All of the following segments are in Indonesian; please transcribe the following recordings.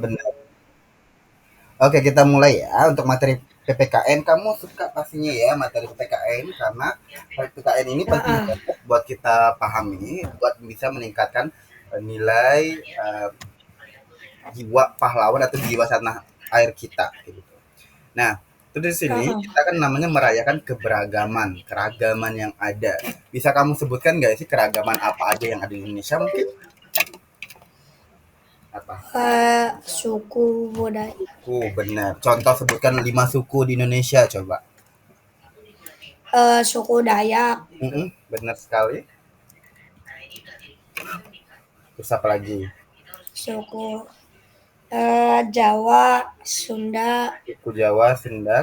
benar. Oke, kita mulai ya untuk materi PPKN. Kamu suka pastinya ya materi PPKN karena PPKN ini penting Heeh. banget buat kita pahami, buat bisa meningkatkan nilai jiwa pahlawan atau jiwa tanah air kita gitu. Nah, itu di sini Heeh. kita kan namanya merayakan keberagaman, keragaman yang ada. Bisa kamu sebutkan nggak sih keragaman apa aja yang ada di Indonesia mungkin? Apa? Suku budaya. Suku, benar. Contoh sebutkan 5 suku di Indonesia coba. Suku Dayak, Benar sekali. Terus apa lagi? suku Jawa, Sunda, Suku Jawa, Sunda,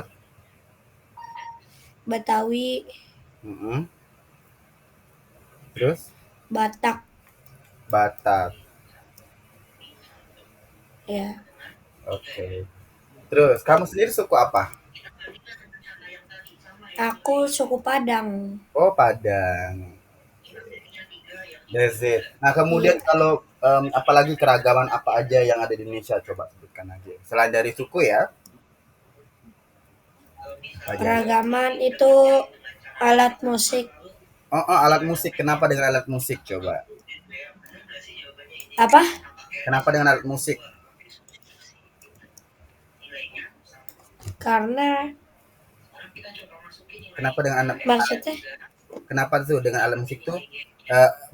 Betawi, mm-mm. Terus Batak, Batak. ya. Oke. Terus kamu sendiri suku apa? Aku suku Padang. Oh, Padang. That's it. Nah, kemudian Iya. kalau apalagi keragaman apa aja yang ada di Indonesia coba sebutkan aja. Selain dari suku ya, aja. Keragaman itu alat musik. Oh, oh, alat musik. Kenapa dengan alat musik coba? Apa? Kenapa dengan alat musik? Karena Kenapa dengan anak maksudnya kenapa tuh dengan alat musik tuh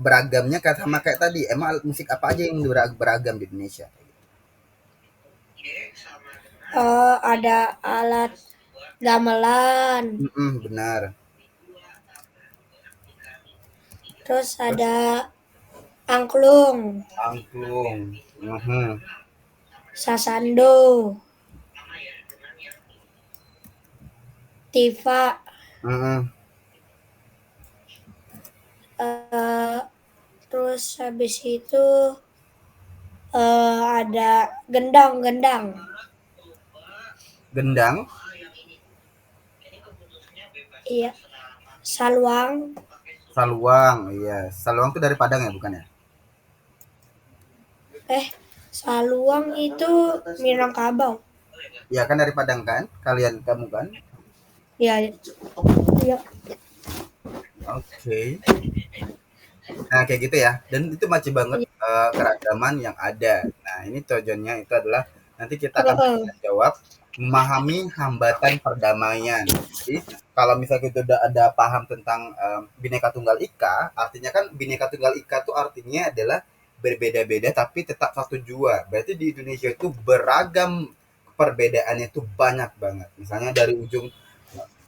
beragamnya kayak sama kayak tadi. Emang alat musik apa aja yang beragam di Indonesia? ada alat gamelan, Benar. terus Terus ada angklung, angklung. Mhm. sasando, tifa, Mhm. eh, terus habis itu ada gendang-gendang, Gendang, iya, saluang, saluang, iya. Saluang tuh dari Padang ya, bukan ya? eh, saluang itu Minangkabau, Iya kan dari Padang kan? Kalian kamu kan? ya, ya, Oke. Nah, kayak gitu ya. Dan itu macam banget iya, keragaman yang ada. Nah, ini tujuannya itu adalah nanti kita akan heeh, jawab memahami hambatan perdamaian. Jadi, kalau misalnya kita udah ada paham tentang Bhinneka Tunggal Ika, artinya kan Bhinneka Tunggal Ika itu artinya adalah berbeda-beda tapi tetap satu jua. Berarti di Indonesia itu beragam perbedaannya itu banyak banget. Misalnya dari ujung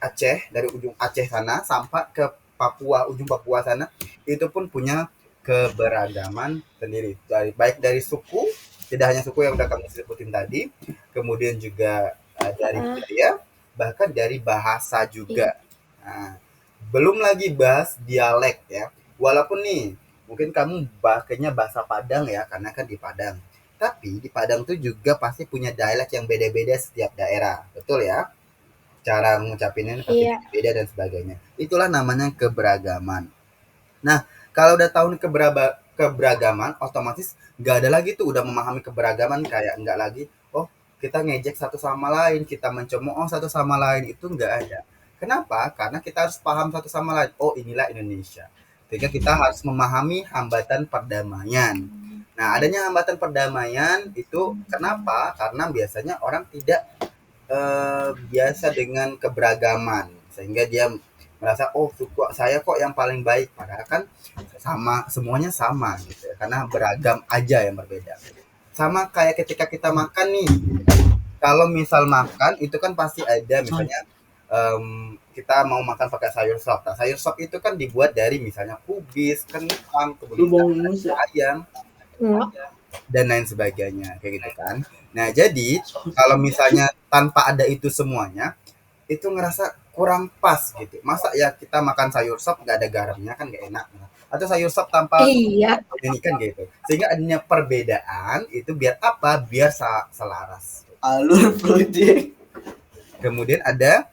Aceh, dari ujung Aceh sana sampai ke Papua, ujung Papua sana, itu pun punya keberagaman sendiri. Baik dari suku, tidak hanya suku yang udah kamu sebutin tadi, kemudian juga dari heeh, budaya, bahkan dari bahasa iya, juga. Nah, belum lagi bahas dialek ya. Walaupun nih, mungkin kamu pakainya bahasa Padang ya, karena kan di Padang. Tapi di Padang tuh juga pasti punya dialek yang beda-beda setiap daerah. Betul ya? Cara ngucapinnya pasti iya, beda dan sebagainya. Itulah namanya keberagaman. Nah, kalau udah tahu nih keberagaman, otomatis nggak ada lagi tuh udah memahami keberagaman kayak nggak lagi, oh kita ngejek satu sama lain, kita mencemooh satu sama lain, itu nggak ada. Kenapa? Karena kita harus paham satu sama lain. Oh inilah Indonesia. Sehingga kita harus memahami hambatan perdamaian. Nah, adanya hambatan perdamaian itu kenapa? Karena biasanya orang tidak biasa dengan keberagaman sehingga dia merasa oh suku saya kok yang paling baik padahal kan sama semuanya sama gitu ya karena beragam aja yang berbeda sama kayak ketika kita makan nih kalau misal makan itu kan pasti ada misalnya kita mau makan pakai sayur sop nah sayur sop itu kan dibuat dari misalnya kubis kentang kemudian ayam enggak, dan lain sebagainya kayak gitu kan. Nah, jadi kalau misalnya tanpa ada itu semuanya, itu ngerasa kurang pas gitu. Masa ya kita makan sayur sop nggak ada garamnya kan nggak enak. Atau sayur sop tanpa iya, ini kan gitu. Sehingga adanya perbedaan itu biar apa? Biar selaras. alur project. Kemudian ada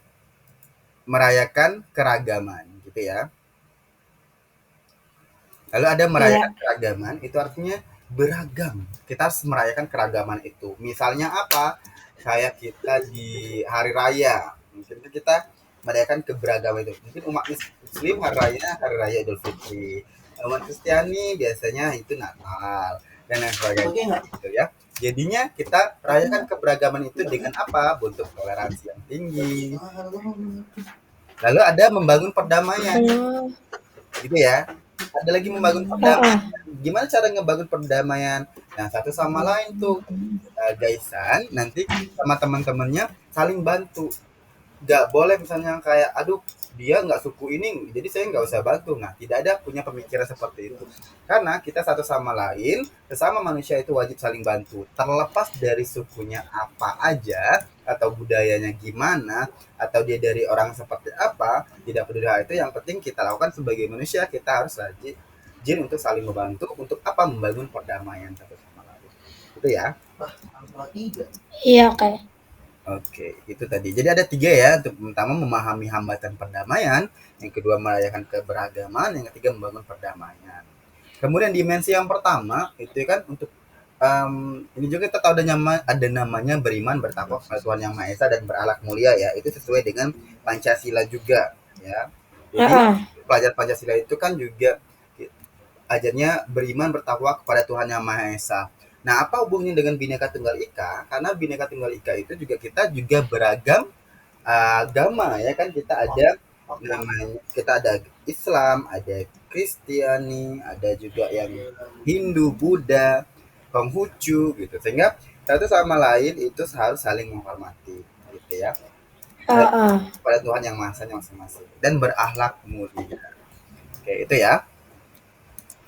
merayakan keragaman gitu ya. Lalu ada Iya, merayakan keragaman itu artinya beragam. Kita harus merayakan keragaman itu. Misalnya apa? Kayak kita di hari raya, mungkin kita merayakan keberagaman itu. Mungkin umat Muslim hari raya Idul Fitri. Umat Kristiani biasanya itu Natal dan lain sebagainya gitu ya. Jadinya kita rayakan keberagaman itu dengan apa? Bentuk toleransi yang tinggi. Lalu ada membangun perdamaian Oh, gitu ya. Ada lagi membangun heeh. perdamaian. Gimana cara ngebangun perdamaian? Nah, satu sama lain tuh gaisan nanti sama teman-temannya saling bantu. Nggak boleh misalnya kayak aduh dia nggak suku ini jadi saya nggak usah bantu. Nah, tidak ada punya pemikiran seperti itu, karena kita satu sama lain sesama manusia itu wajib saling bantu terlepas dari sukunya apa aja atau budayanya gimana atau dia dari orang seperti apa, tidak peduli hal itu. Yang penting kita lakukan sebagai manusia, kita harus rajin untuk saling membantu untuk apa, membangun perdamaian satu sama lain itu ya. Iya, kayak. Oke, itu tadi. Jadi ada tiga ya. Untuk pertama memahami hambatan perdamaian, yang kedua merayakan keberagaman, yang ketiga membangun perdamaian. Kemudian dimensi yang pertama itu kan untuk ini juga kita tahu ada namanya beriman bertakwa kepada Tuhan Yang Maha Esa dan berakhlak mulia ya. Itu sesuai dengan Pancasila juga ya. Jadi Heeh. pelajar Pancasila itu kan juga ajarnya beriman bertakwa kepada Tuhan Yang Maha Esa. Nah, apa hubungannya dengan Bhinneka Tunggal Ika? Karena Bhinneka Tunggal Ika itu juga kita juga beragam agama ya kan, kita ada namanya, kita ada Islam, ada Kristiani, ada juga yang Hindu, Buddha, Konghucu gitu. Sehingga satu sama lain itu harus saling menghormati gitu ya. Heeh. Pada Tuhan Yang Maha Esa masing-masing dan berakhlak mulia. Oke, itu ya.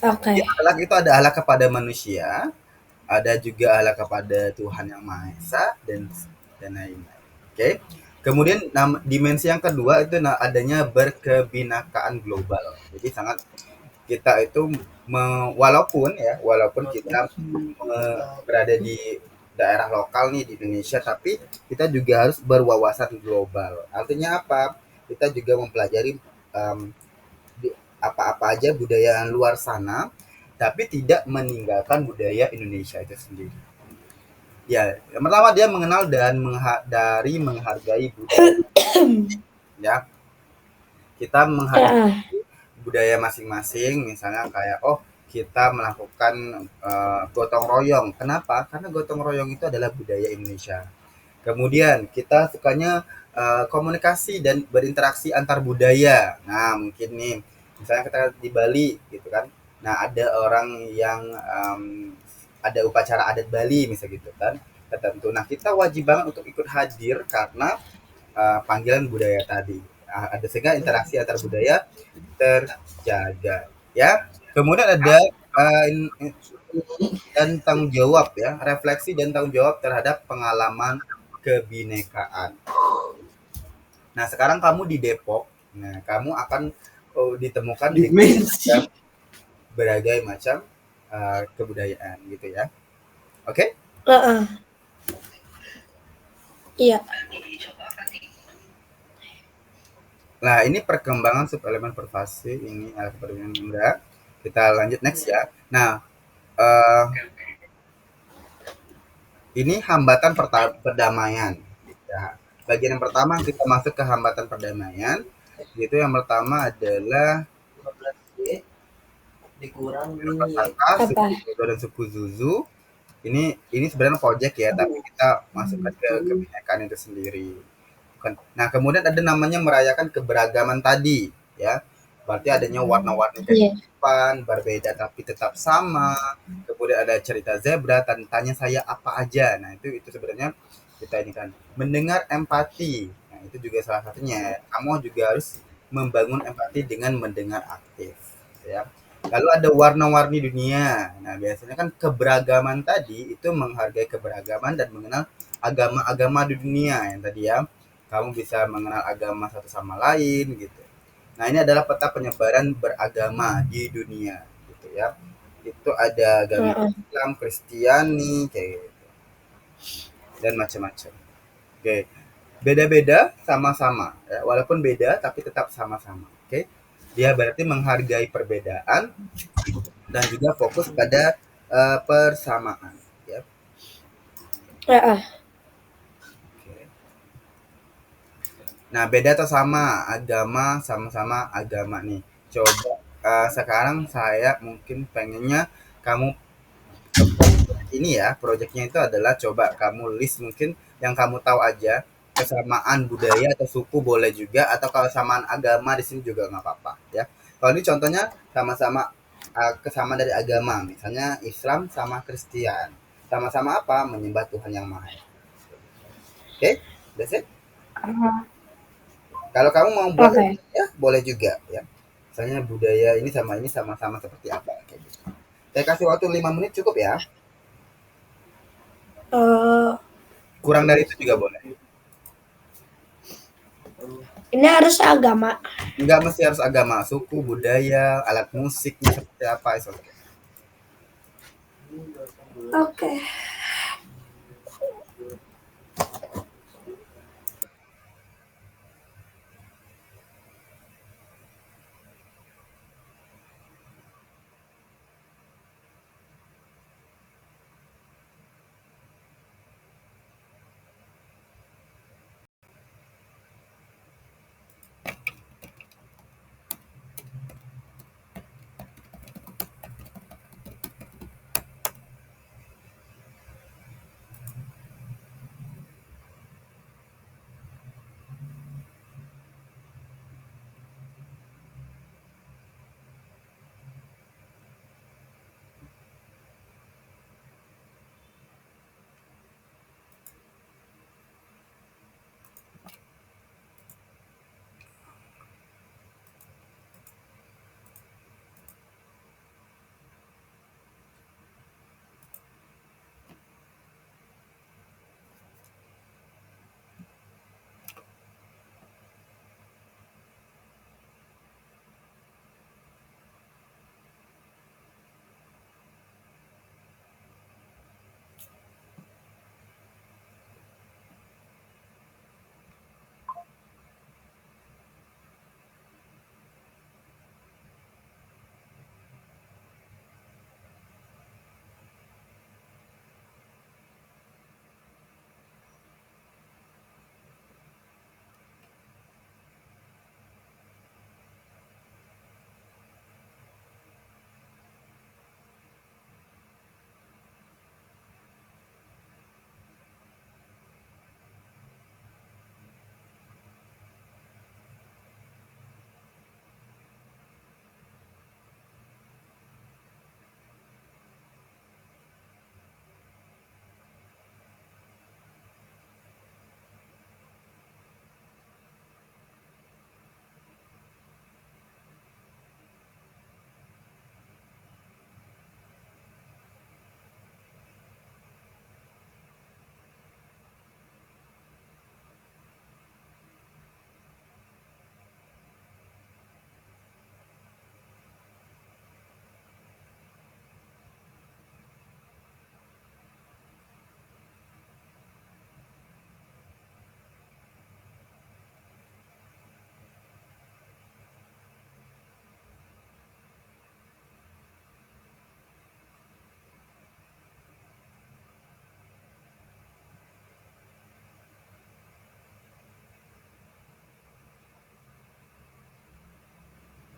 Oke. Jadi akhlak itu ada akhlak kepada manusia, ada juga akhlak kepada Tuhan Yang Maha Esa dan lain-lain. Oke. Kemudian dimensi yang kedua itu adanya berkebinakaan global. Jadi sangat kita itu walaupun kita berada di daerah lokal nih di Indonesia, tapi kita juga harus berwawasan global. Artinya apa? Kita juga mempelajari em, apa-apa aja budaya luar sana, tapi tidak meninggalkan budaya Indonesia itu sendiri. Ya, yang pertama dia mengenal dan dari menghargai budaya ya. Kita menghargai Heeh. budaya masing-masing, misalnya kayak oh kita melakukan gotong royong. Kenapa? Karena gotong royong itu adalah budaya Indonesia. Kemudian kita sukanya komunikasi dan berinteraksi antar budaya. Nah, mungkin nih misalnya kita di Bali gitu kan. Nah, ada orang yang ada upacara adat Bali misalnya gitu kan tertentu. Nah, kita wajib banget untuk ikut hadir karena panggilan budaya tadi. Ada sehingga interaksi antar budaya terjaga ya. Kemudian ada dan tanggung jawab ya, refleksi dan tanggung jawab terhadap pengalaman kebinekaan. Nah, sekarang kamu di Depok. Nah, kamu akan ditemukan dengan berbagai macam kebudayaan gitu ya. Oke? Heeh. Iya. Nah, ini perkembangan subelemen pervasif ini perbedaan benda. Kita lanjut next ya. Nah, eh, ini hambatan perdamaian. Ya. Bagian yang pertama kita masuk ke hambatan perdamaian. Itu yang pertama adalah Apa? suku Edo dan suku Zuzu. Ini sebenarnya project ya, tapi kita masukkan ke kebinekaan itu sendiri. Nah, kemudian ada namanya merayakan keberagaman tadi, ya. Berarti adanya warna-warni Iya. kehidupan, berbeda tapi tetap sama. Kemudian ada cerita zebra, tanya saya apa aja. Nah, itu sebenarnya kita ini kan mendengar empati. Nah, itu juga salah satunya. Kamu juga harus membangun empati dengan mendengar aktif, ya. Lalu ada warna-warni dunia. Nah, biasanya kan keberagaman tadi itu menghargai keberagaman dan mengenal agama-agama di dunia yang tadi ya. Kamu bisa mengenal agama satu sama lain gitu. Nah, ini adalah peta penyebaran beragama di dunia gitu ya. Itu ada agama Heeh. Islam, Kristiani kayak gitu dan macam-macam. Oke. Beda-beda sama-sama ya. Walaupun beda tapi tetap sama-sama. Oke. Dia berarti menghargai perbedaan dan juga fokus pada persamaan, ya. Oke. Nah, beda atau sama agama, sama-sama agama nih. Coba sekarang saya mungkin pengennya kamu ini ya, proyeknya itu adalah coba kamu list mungkin yang kamu tahu aja, kesamaan budaya atau suku boleh juga, atau kalau kesamaan agama di sini juga nggak apa-apa ya. Kalau ini contohnya sama-sama kesamaan dari agama, misalnya Islam sama Kristen. Sama-sama apa? Menyembah Tuhan yang Maha Esa. Oke, that's it. Kalau kamu mau buat Oke. ya boleh juga ya. Misalnya budaya ini sama-sama seperti apa kayak gitu. Saya kasih waktu 5 menit cukup ya. Eh, Kurang dari itu juga boleh. ini harus agama. Nggak mesti harus agama, suku, budaya, alat musiknya seperti apa, is okay. Oke.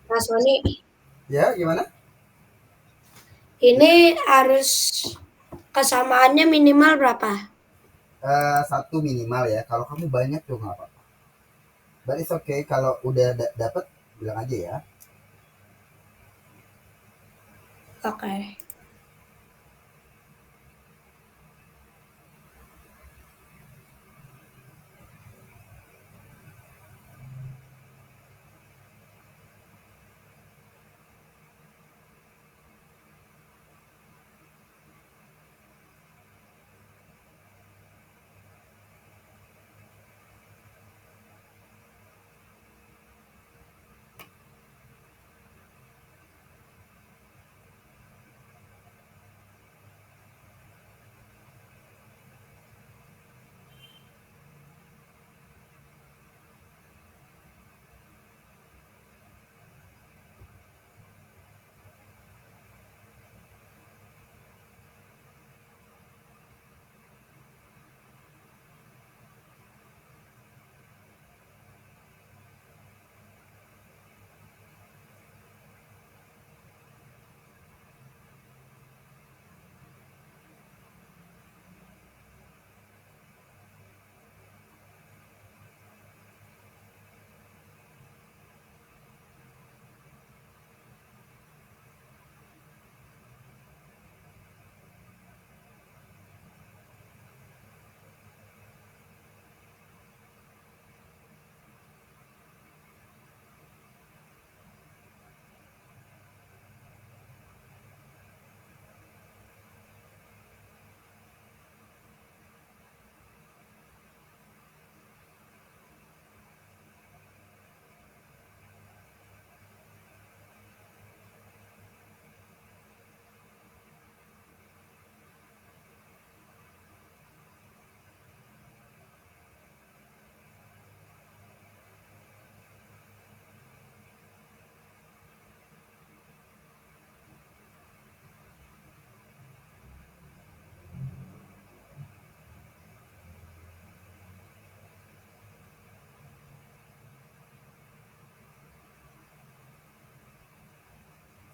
Mas Sony, Ya, gimana? ini harus kesamaannya minimal berapa? Satu minimal ya. Kalau kamu banyak tuh nggak apa-apa. But it's okay. Kalau udah dapet bilang aja ya. Oke.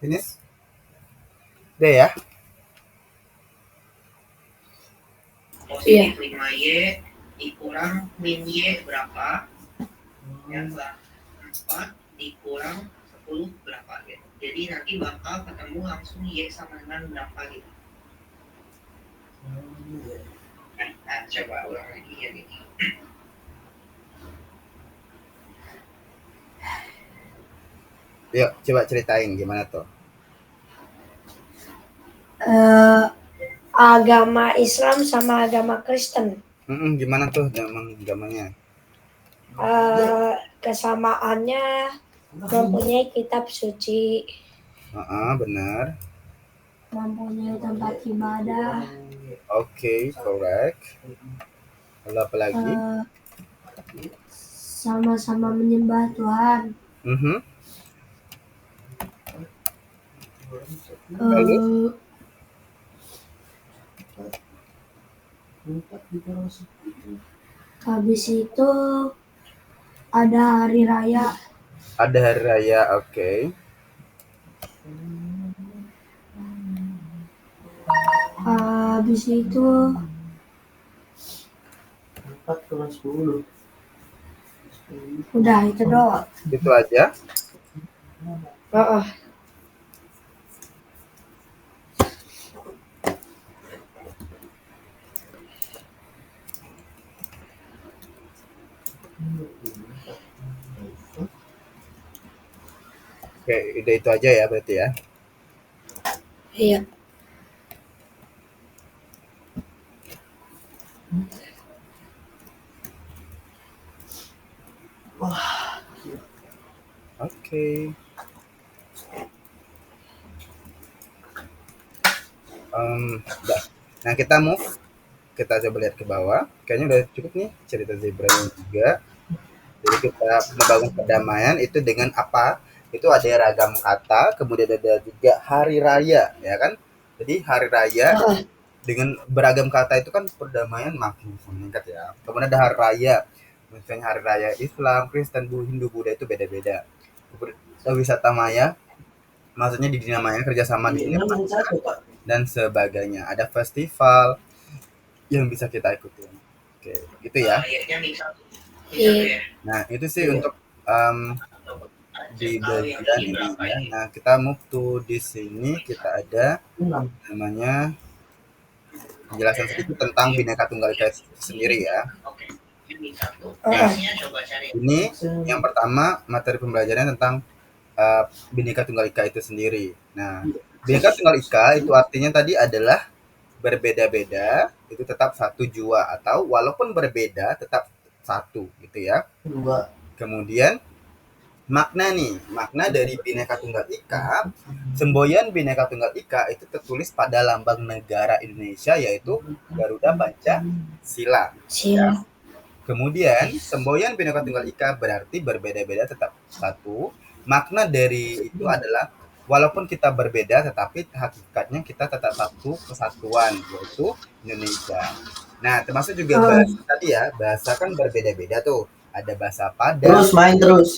Finish? Udah ya? Iya. Positif 5Y dikurang min Y berapa? Yang 4 dikurang 10 berapa gitu. Jadi nanti bakal ketemu langsung Y sama dengan berapa gitu. Nah, coba ulang lagi ya gitu. Yuk, coba ceritain gimana tuh. Agama Islam sama agama Kristen. Gimana tuh zamannya? Kesamaannya mempunyai kitab suci, Benar. mempunyai tempat ibadah, Oke, correct. Lalu apa lagi? sama-sama menyembah Tuhan. Lalu? Habis itu ada hari raya. Ada hari raya, oke. Habis itu 4 kurang 10. udah itu doang. Itu aja. Oke, udah itu aja ya berarti ya. Iya. Oke. Udah. Nah, kita move. Kita coba lihat ke bawah. Kayaknya udah cukup nih cerita zebra juga. Jadi kita membangun perdamaian itu dengan apa? Itu ada ragam kata, kemudian ada juga hari raya, ya kan? Jadi hari raya dengan beragam kata itu kan perdamaian makin meningkat ya. Kemudian ada hari raya, misalnya hari raya Islam, Kristen, Hindu, Buddha itu beda-beda. Kemudian ada wisata maya, maksudnya di dunia maya kerjasama di dunia maya dan sebagainya. Ada festival yang bisa kita ikutin. Oke, gitu ya. Nah, itu sih untuk di bagian ini ya. Nah, kita move to di sini kita ada namanya penjelasan sedikit tentang Bhinneka Tunggal Ika itu sendiri ya. Nah, ini yang pertama materi pembelajarannya tentang Bhinneka Tunggal Ika itu sendiri. Nah, Bhinneka Tunggal Ika itu artinya tadi adalah berbeda-beda itu tetap satu jua atau walaupun berbeda tetap satu gitu ya. Kemudian makna dari Bhinneka Tunggal Ika, semboyan Bhinneka Tunggal Ika itu tertulis pada lambang negara Indonesia yaitu Garuda Pancasila. Ya. Kemudian semboyan Bhinneka Tunggal Ika berarti berbeda-beda tetap satu. Makna dari itu adalah walaupun kita berbeda tetapi hakikatnya kita tetap satu kesatuan yaitu Indonesia. Nah, termasuk juga bahasa tadi ya, bahasa kan berbeda-beda tuh. Ada bahasa Padang,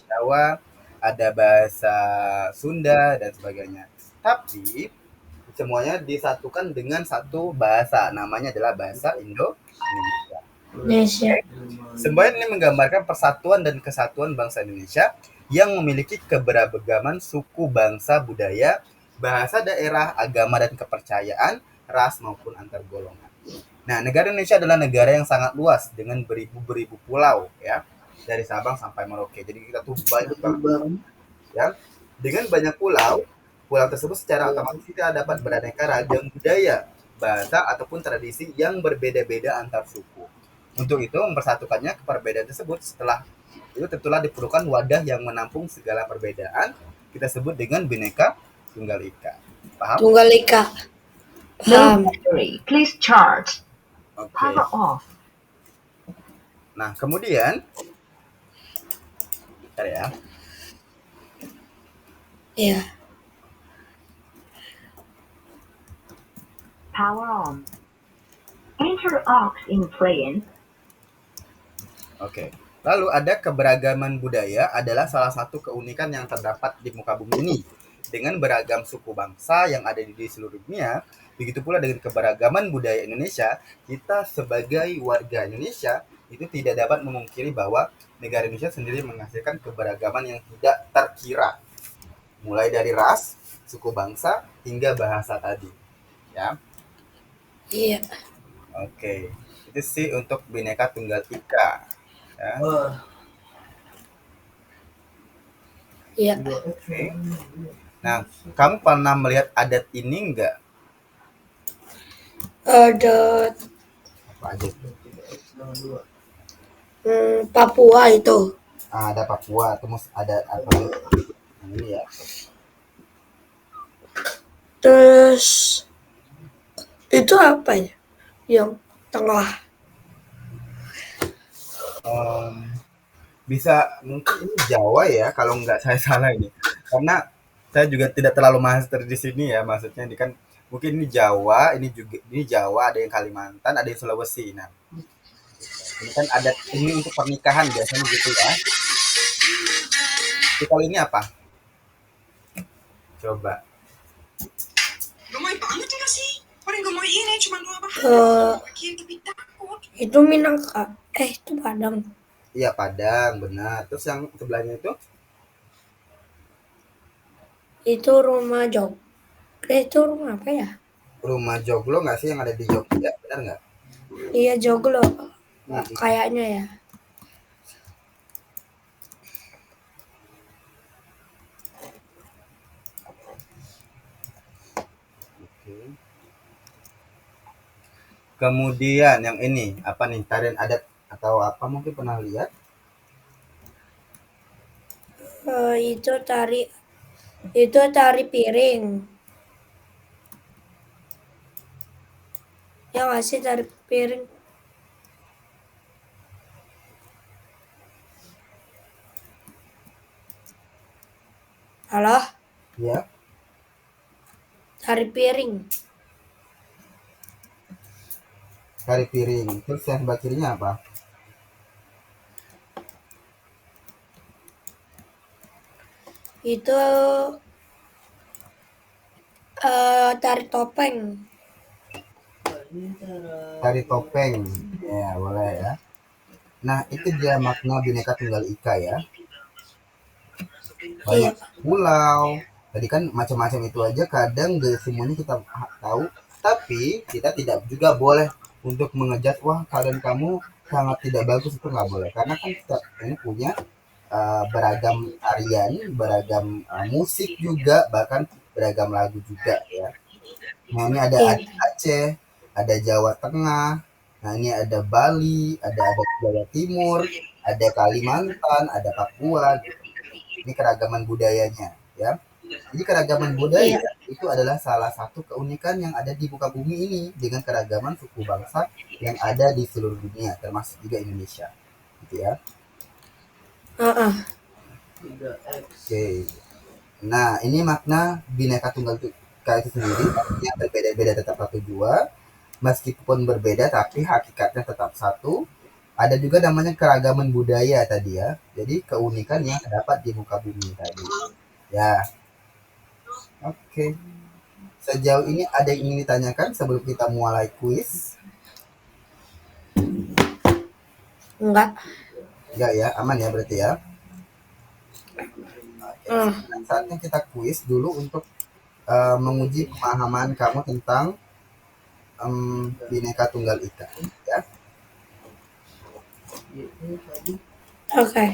Jawa, ada bahasa Sunda dan sebagainya. Tapi semuanya disatukan dengan satu bahasa, namanya adalah bahasa Indonesia. Semboyan ini menggambarkan persatuan dan kesatuan bangsa Indonesia yang memiliki keberagaman suku, bangsa, budaya, bahasa, daerah, agama, dan kepercayaan, ras maupun antar golongan. Nah, negara Indonesia adalah negara yang sangat luas dengan beribu-beribu pulau ya, dari Sabang sampai Merauke. Jadi kita tuh banyak banget ya. Dengan banyak pulau tersebut secara otomatis kita dapat beraneka ragam budaya, bahasa ataupun tradisi yang berbeda-beda antar suku. Untuk itu mempersatukannya perbedaan tersebut setelah itu tentulah diperlukan wadah yang menampung segala perbedaan kita sebut dengan Bhinneka Tunggal Ika. Paham? Tunggal Ika. Paham. Please charge. Oke. Power off. Nah, kemudian bentar ya. Iya. Power on. Enter aux in playing. Oke. Lalu ada keberagaman budaya adalah salah satu keunikan yang terdapat di muka bumi ini. dengan beragam suku bangsa yang ada di seluruh dunia, begitu pula dengan keberagaman budaya Indonesia, kita sebagai warga Indonesia itu tidak dapat memungkiri bahwa negara Indonesia sendiri menghasilkan keberagaman yang tidak terkira, mulai dari ras, suku bangsa, hingga bahasa tadi. Ya, Iya. oke. Itu sih untuk Bhinneka Tunggal Ika. Ya, Iya. oke. Nah, kamu pernah melihat adat ini enggak? Ada Apa aja tuh? Papua itu. Ada Papua, terus ada apa lagi? Nah, ini ya. Terus itu apa ya? Yang tengah. Em, bisa mungkin ini Jawa ya, kalau nggak saya salah ini. Karena saya juga tidak terlalu master di sini ya, maksudnya ini kan mungkin ini Jawa, ini juga ini Jawa, ada yang Kalimantan, ada yang Sulawesi. Nah, ini kan adat ini untuk pernikahan biasanya gitu ya. Tapi kalau ini apa? Coba. Gemoy banget ya sih? Orang gemoy ini cuma 2 bahan. Eh, Makin tapi takut. itu Minangka. Itu Padang. Iya Padang, benar. Terus yang sebelahnya itu Itu rumah Jog. Itu rumah apa ya? rumah Joglo nggak sih yang ada di Jogja, benar nggak? Iya Joglo. Hmm, Kayaknya ya. oke. Kemudian yang ini apa nih? Tarian adat atau apa mungkin pernah lihat? Itu tari piring. Ya nggak sih tari piring? Halo, Ya, tari piring. tari piring. Terus yang sebelah kirinya apa? Itu tari topeng. Tari topeng. Ya, boleh ya. Nah, itu dia makna Bhinneka Tunggal Ika ya. Iya. Banyak pulau. Tadi kan macam-macam itu aja kadang gak semuanya kita tahu, tapi kita tidak juga boleh untuk mengejat wah kalian kamu sangat tidak bagus, itu nggak boleh karena kan kita ini punya beragam tarian, beragam musik juga, bahkan beragam lagu juga ya. Nah ini ada Iya. Aceh, ada Jawa Tengah, nah ini ada Bali, ada Jawa Timur, ada Kalimantan, ada Papua gitu. Ini keragaman budayanya ya. Jadi keragaman budaya Iya. itu adalah salah satu keunikan yang ada di muka bumi ini dengan keragaman suku bangsa yang ada di seluruh dunia termasuk juga Indonesia. Gitu ya. Heeh. Oke. Nah, ini makna Bhinneka Tunggal Ika itu sendiri artinya berbeda-beda tetap satu jua, meskipun berbeda tapi hakikatnya tetap satu. Ada juga namanya keragaman budaya tadi ya. Jadi keunikan yang terdapat di muka bumi tadi. Ya, oke. Sejauh ini ada yang ingin ditanyakan sebelum kita mulai kuis? Enggak. Enggak ya, aman ya berarti ya. Oke, Ah, sekarang saatnya kita kuis dulu untuk menguji pemahaman kamu tentang Bhinneka Tunggal Ika. Ya, oke.